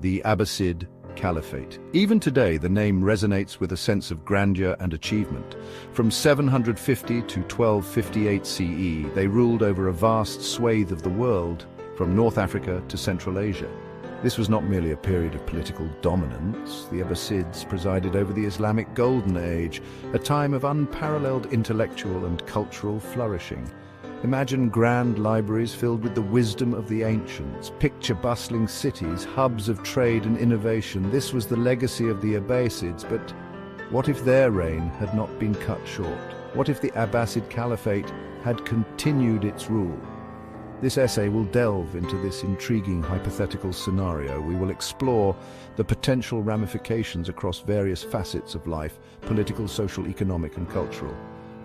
the Abbasid Caliphate. Even today, the name resonates with a sense of grandeur and achievement. From 750 to 1258 CE, they ruled over a vast swathe of the world, from North Africa to Central Asia. This was not merely a period of political dominance. The Abbasids presided over the Islamic Golden Age, a time of unparalleled intellectual and cultural flourishing. Imagine grand libraries filled with the wisdom of the ancients, picture-bustling cities, hubs of trade and innovation. This was the legacy of the Abbasids, but what if their reign had not been cut short? What if the Abbasid Caliphate had continued its rule? This essay will delve into this intriguing hypothetical scenario. We will explore the potential ramifications across various facets of life: political, social, economic, and cultural.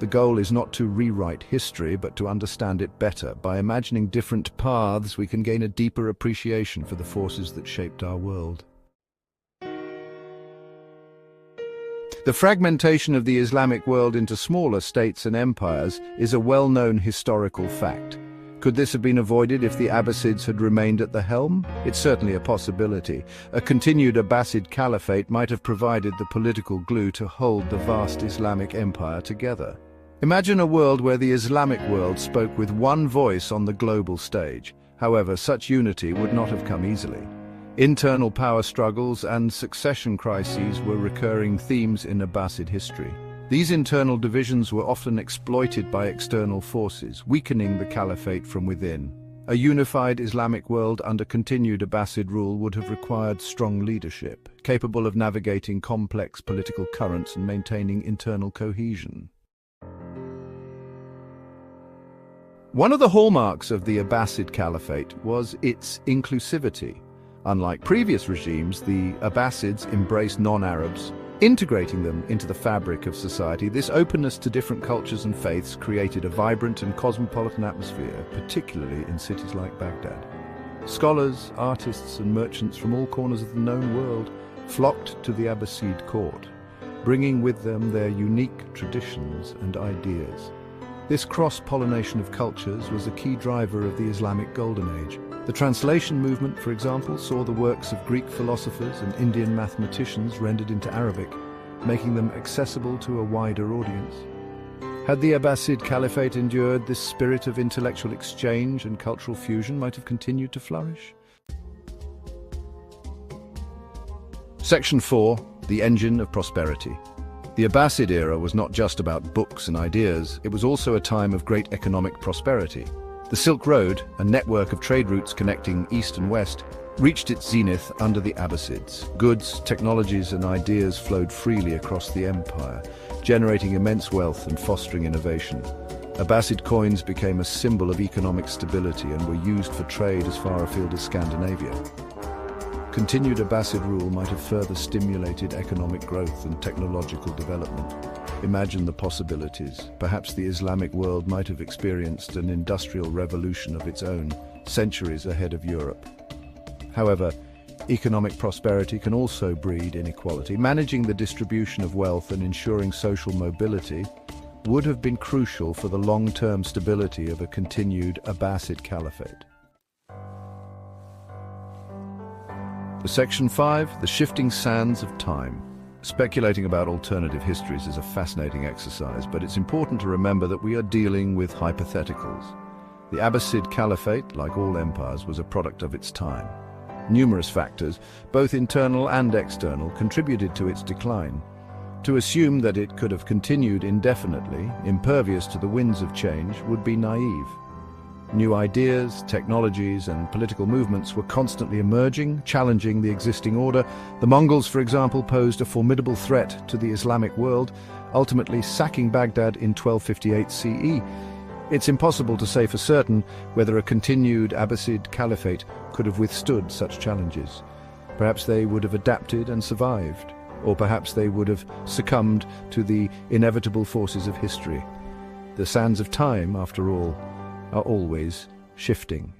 The goal is not to rewrite history, but to understand it better. By imagining different paths, we can gain a deeper appreciation for the forces that shaped our world. The fragmentation of the Islamic world into smaller states and empires is a well-known historical fact. Could this have been avoided if the Abbasids had remained at the helm? It's certainly a possibility. A continued Abbasid Caliphate might have provided the political glue to hold the vast Islamic empire together. Imagine a world where the Islamic world spoke with one voice on the global stage. However, such unity would not have come easily. Internal power struggles and succession crises were recurring themes in Abbasid history. These internal divisions were often exploited by external forces, weakening the caliphate from within. A unified Islamic world under continued Abbasid rule would have required strong leadership, capable of navigating complex political currents and maintaining internal cohesion. One of the hallmarks of the Abbasid Caliphate was its inclusivity. Unlike previous regimes, the Abbasids embraced non-Arabs, integrating them into the fabric of society. This openness to different cultures and faiths created a vibrant and cosmopolitan atmosphere, particularly in cities like Baghdad. Scholars, artists, and merchants from all corners of the known world flocked to the Abbasid court, bringing with them their unique traditions and ideas. This cross-pollination of cultures was a key driver of the Islamic Golden Age. The translation movement, for example, saw the works of Greek philosophers and Indian mathematicians rendered into Arabic, making them accessible to a wider audience. Had the Abbasid Caliphate endured, this spirit of intellectual exchange and cultural fusion might have continued to flourish. Section 4. The Engine of Prosperity. The Abbasid era was not just about books and ideas, it was also a time of great economic prosperity. The Silk Road, a network of trade routes connecting East and West, reached its zenith under the Abbasids. Goods, technologies, and ideas flowed freely across the empire, generating immense wealth and fostering innovation. Abbasid coins became a symbol of economic stability and were used for trade as far afield as Scandinavia. Continued Abbasid rule might have further stimulated economic growth and technological development. Imagine the possibilities. Perhaps the Islamic world might have experienced an industrial revolution of its own, centuries ahead of Europe. However, economic prosperity can also breed inequality. Managing the distribution of wealth and ensuring social mobility would have been crucial for the long-term stability of a continued Abbasid Caliphate. Section 5. The Shifting Sands of Time. Speculating about alternative histories is a fascinating exercise, but it's important to remember that we are dealing with hypotheticals. The Abbasid Caliphate, like all empires, was a product of its time. Numerous factors, both internal and external, contributed to its decline. To assume that it could have continued indefinitely, impervious to the winds of change, would be naive. New ideas, technologies, and political movements were constantly emerging, challenging the existing order. The Mongols, for example, posed a formidable threat to the Islamic world, ultimately sacking Baghdad in 1258 CE. It's impossible to say for certain whether a continued Abbasid Caliphate could have withstood such challenges. Perhaps they would have adapted and survived, or perhaps they would have succumbed to the inevitable forces of history. The sands of time, after all, are always shifting.